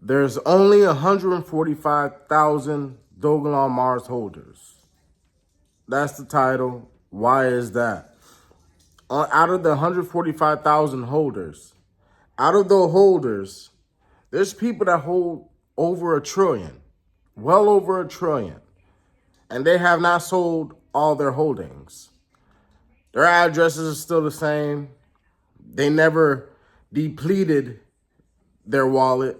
There's only 145,000 Dogelon Mars holders. That's the title. Why is that? Out of the 145,000 holders, out of the holders, there's people that hold over $1 trillion, well over $1 trillion, and they have not sold all their holdings. Their addresses are still the same. They never depleted their wallet.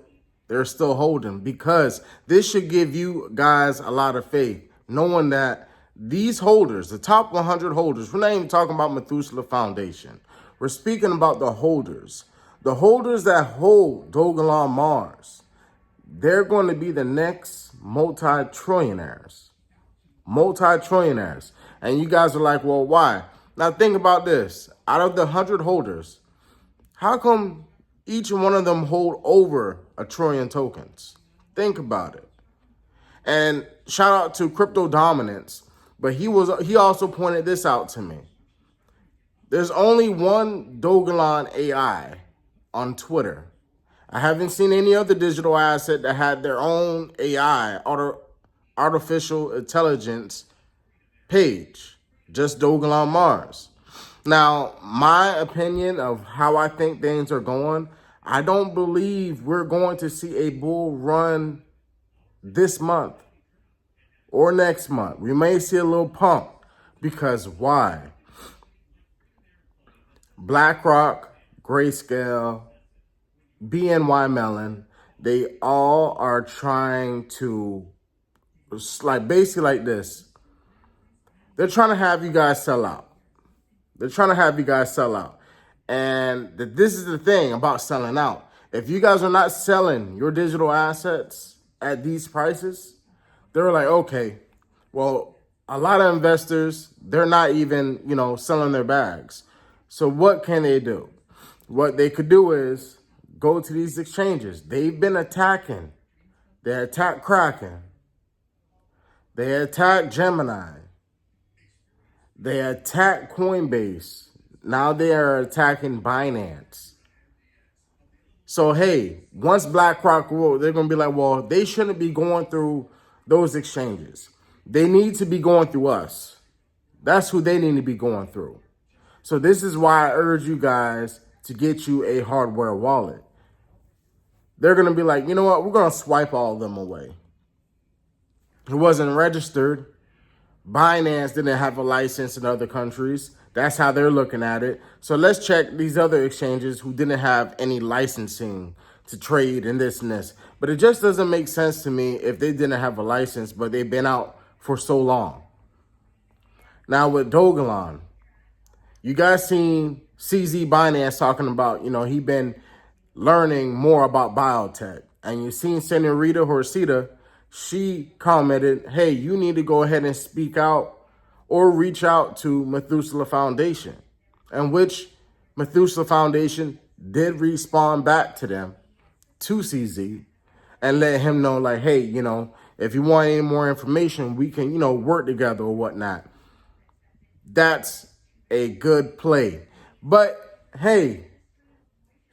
They're still holding, because this should give you guys a lot of faith, knowing that these holders, the top 100 holders, we're not even talking about Methuselah Foundation. We're speaking about the holders that hold Dogelon Mars. They're going to be the next multi-trillionaires. And you guys are like, well, why? Now think about this. Out of the 100 holders, how come each one of them hold over $1 trillion tokens? Think about it. And shout out to Crypto Dominance, but he also pointed this out to me. There's only one Dogelon AI on Twitter. I haven't seen any other digital asset that had their own AI, artificial intelligence page, just Dogelon Mars. Now, my opinion of how I think things are going, I don't believe we're going to see a bull run this month or next month. We may see a little pump, because why? Blackrock, Grayscale, BNY Mellon, they all are trying to, basically like this. They're trying to have you guys sell out. And this is the thing about selling out. If you guys are not selling your digital assets at these prices, they're like, okay, well, a lot of investors, they're not even, selling their bags. So what can they do? What they could do is go to these exchanges. They've been attacking. They attacked Kraken. They attacked Gemini. They attacked Coinbase. Now they are attacking Binance. So, hey, once Blackrock, they're going to be like, well, they shouldn't be going through those exchanges. They need to be going through us. That's who they need to be going through. So this is why I urge you guys to get you a hardware wallet. They're going to be like, you know what? We're going to swipe all of them away. It wasn't registered. Binance didn't have a license in other countries. That's how they're looking at it. So let's check these other exchanges who didn't have any licensing to trade and this and this. But it just doesn't make sense to me if they didn't have a license, but they've been out for so long. Now with Dogelon, you guys seen CZ Binance talking about, he been learning more about biotech. And you seen Senorita Horcita, she commented, hey, you need to go ahead and speak out or reach out to Methuselah Foundation, and which Methuselah Foundation did respond back to them, to CZ, and let him know, like, hey, if you want any more information, we can, work together or whatnot. That's a good play. But, hey,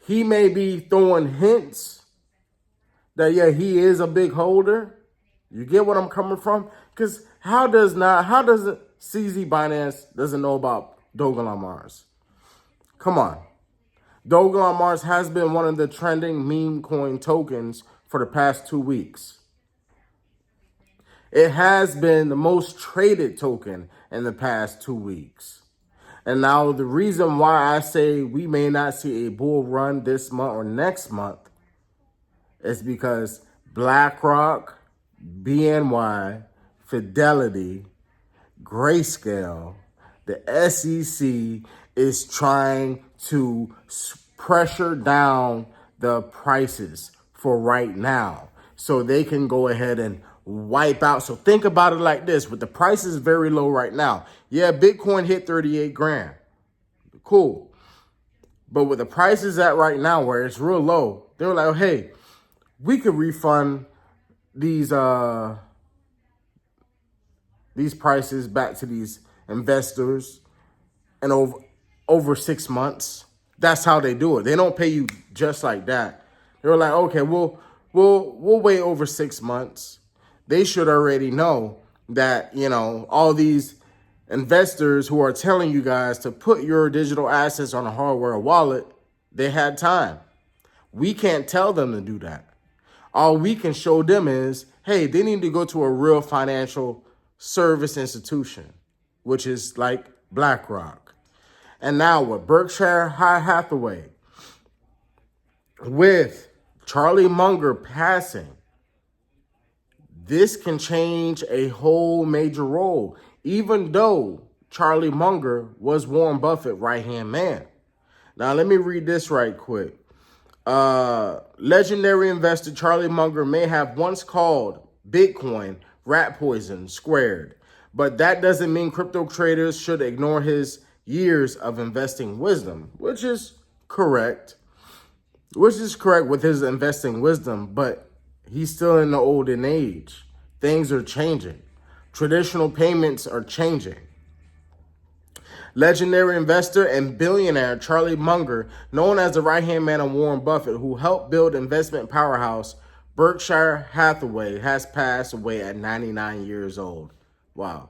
he may be throwing hints that, yeah, he is a big holder. You get what I'm coming from? Because how does CZ Binance doesn't know about Dogelon Mars? Come on. Dogelon Mars has been one of the trending meme coin tokens for the past 2 weeks. It has been the most traded token in the past 2 weeks. And now the reason why I say we may not see a bull run this month or next month is because BlackRock, BNY, Fidelity, Grayscale, the SEC is trying to pressure down the prices for right now so they can go ahead and wipe out. So think about it like this. With the prices very low right now, yeah, Bitcoin hit 38 grand. Cool. But with the prices at right now where it's real low, they were like, hey, we could refund these prices back to these investors in over 6 months. That's how they do it. They don't pay you just like that. They were like, okay, we'll we'll wait over 6 months. They should already know that, all these investors who are telling you guys to put your digital assets on a hardware wallet, they had time. We can't tell them to do that. All we can show them is, hey, they need to go to a real financial service institution, which is like BlackRock. And now with Berkshire Hathaway, with Charlie Munger passing, this can change a whole major role, even though Charlie Munger was Warren Buffett's right-hand man. Now, let me read this right quick. Legendary investor Charlie Munger may have once called Bitcoin rat poison squared, but that doesn't mean crypto traders should ignore his years of investing wisdom, which is correct with his investing wisdom, but he's still in the olden age. Things are changing. Traditional payments are changing. Legendary investor and billionaire Charlie Munger, known as the right-hand man of Warren Buffett, who helped build investment powerhouse Berkshire Hathaway, has passed away at 99 years old. Wow.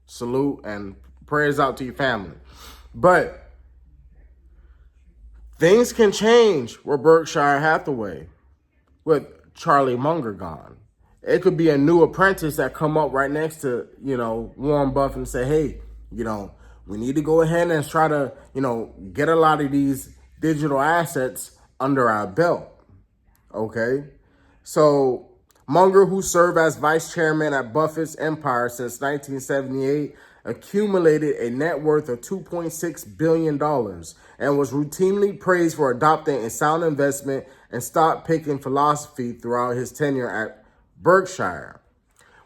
Salute and prayers out to your family. But things can change with Berkshire Hathaway, with Charlie Munger gone. It could be a new apprentice that come up right next to, Warren Buffett and say, hey, we need to go ahead and try to, get a lot of these digital assets under our belt. Okay. So Munger, who served as vice chairman at Buffett's empire since 1978, accumulated a net worth of $2.6 billion and was routinely praised for adopting a sound investment and stock picking philosophy throughout his tenure at Berkshire.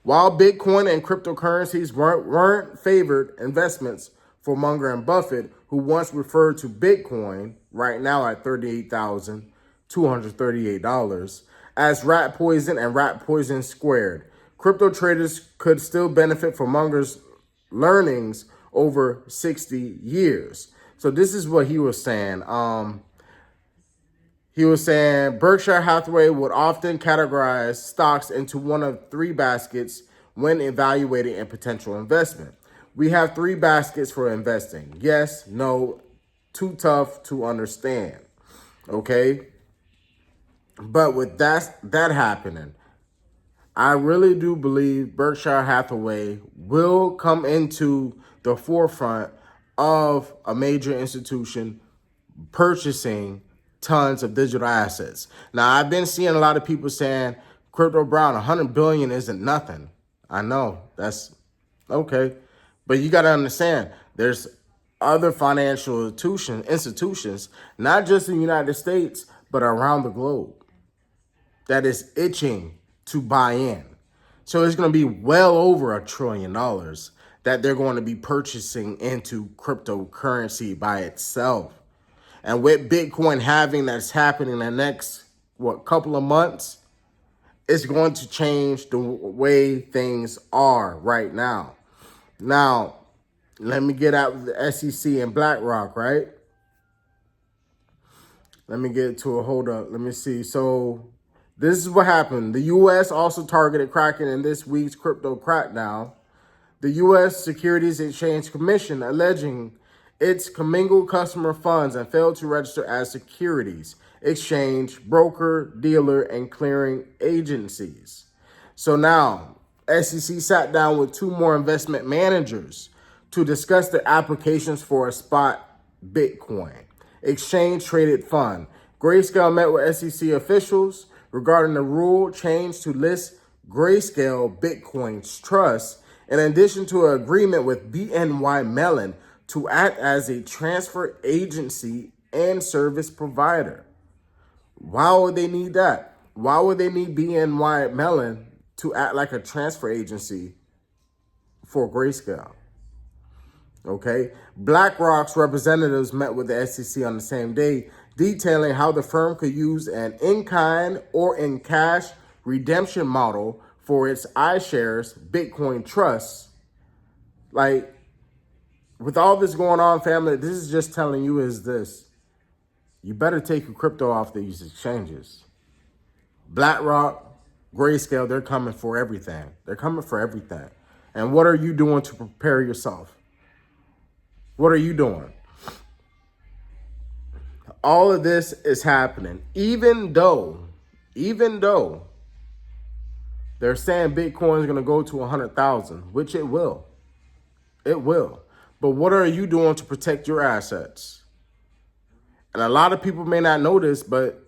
While Bitcoin and cryptocurrencies weren't favored investments for Munger and Buffett, who once referred to Bitcoin, right now at $38,238, as rat poison and rat poison squared, crypto traders could still benefit from Munger's learnings over 60 years. So this is what he was saying. He was saying Berkshire Hathaway would often categorize stocks into one of three baskets when evaluating a potential investment. We have three baskets for investing. Yes, no, too tough to understand. Okay? But with that happening, I really do believe Berkshire Hathaway will come into the forefront of a major institution purchasing tons of digital assets. Now, I've been seeing a lot of people saying, Crypto Brown, 100 billion isn't nothing. I know, that's okay. But you got to understand, there's other financial institutions, not just in the United States, but around the globe, that is itching to buy in. So it's going to be well over $1 trillion that they're going to be purchasing into cryptocurrency by itself. And with Bitcoin that's happening in the next, couple of months, it's going to change the way things are right now. Now, let me get out the SEC and BlackRock, right? Let me get to it. Hold up. Let me see. So this is what happened. The U.S. also targeted Kraken in this week's crypto crackdown. The U.S. Securities Exchange Commission alleging it's commingled customer funds and failed to register as securities, exchange, broker, dealer, and clearing agencies. So now, SEC sat down with two more investment managers to discuss the applications for a spot Bitcoin exchange-traded fund. Grayscale met with SEC officials regarding the rule change to list Grayscale Bitcoin's trust, in addition to an agreement with BNY Mellon to act as a transfer agency and service provider. Why would they need that? Why would they need BNY Mellon to act like a transfer agency for Grayscale? Okay. BlackRock's representatives met with the SEC on the same day, detailing how the firm could use an in-kind or in-cash redemption model for its iShares Bitcoin trusts. Like, with all this going on, family, this is just telling you is this. You better take your crypto off these exchanges. Blackrock, Grayscale, they're coming for everything. They're coming for everything. And what are you doing to prepare yourself? What are you doing? All of this is happening, even though they're saying Bitcoin is going to go to 100,000, which it will. It will. But what are you doing to protect your assets? And a lot of people may not know this, but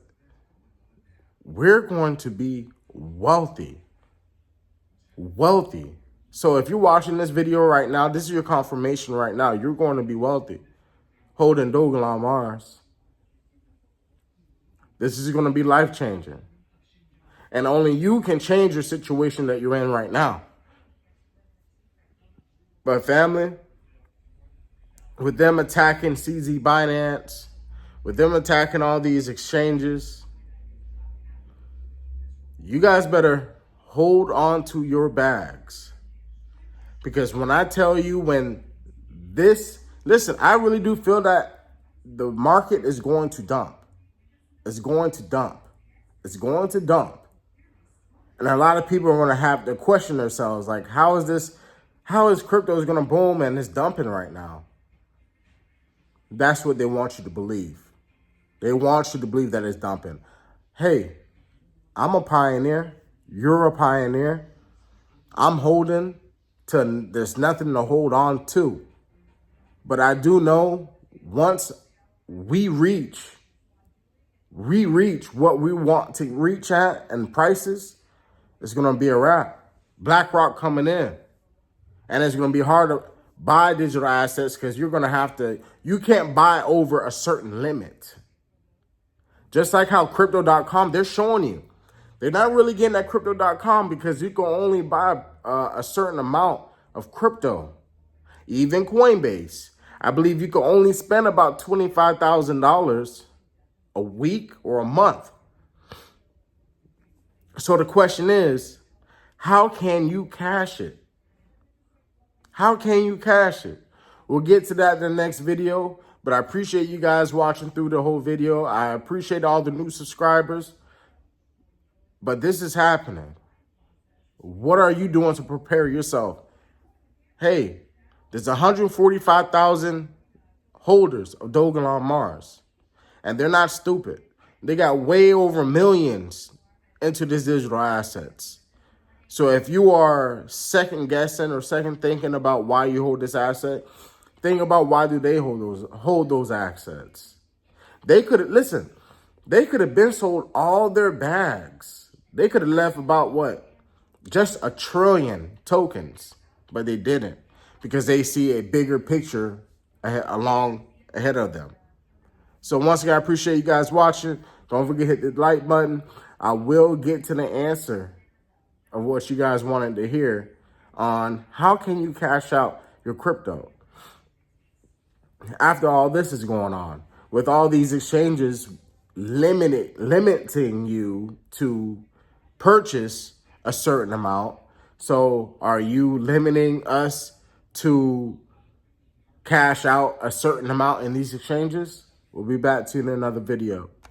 we're going to be wealthy. Wealthy. So if you're watching this video right now, this is your confirmation right now. You're going to be wealthy. Holding Dogelon Mars. This is going to be life-changing. And only you can change your situation that you're in right now. But family, with them attacking CZ Binance, with them attacking all these exchanges, you guys better hold on to your bags. Because when I tell you listen, I really do feel that the market is going to dump. It's going to dump. It's going to dump. And a lot of people are going to have to question themselves, like, how is crypto going to boom and it's dumping right now? That's what they want you to believe. They want you to believe that it's dumping. Hey, I'm a pioneer. You're a pioneer. I'm holding to, there's nothing to hold on to. But I do know once we reach what we want to reach at and prices, it's going to be a wrap. Blackrock coming in. And it's going to be hard to buy digital assets because you're going to have to, you can't buy over a certain limit. Just like how crypto.com, they're showing you. They're not really getting at crypto.com because you can only buy a certain amount of crypto. Even Coinbase, I believe you can only spend about $25,000 a week or a month. So the question is, how can you cash it? How can you cash it? We'll get to that in the next video, but I appreciate you guys watching through the whole video. I appreciate all the new subscribers, but this is happening. What are you doing to prepare yourself? Hey, there's 145,000 holders of Dogelon Mars, and they're not stupid. They got way over millions into these digital assets. So if you are second guessing or second thinking about why you hold this asset, think about why do they hold those assets. They could have been sold all their bags. They could have left about what? Just 1 trillion tokens, but they didn't because they see a bigger picture ahead of them. So once again, I appreciate you guys watching. Don't forget to hit the like button. I will get to the answer of what you guys wanted to hear on how can you cash out your crypto after all this is going on, with all these exchanges limiting you to purchase a certain amount. So are you limiting us to cash out a certain amount in these exchanges? We'll be back to you in another video.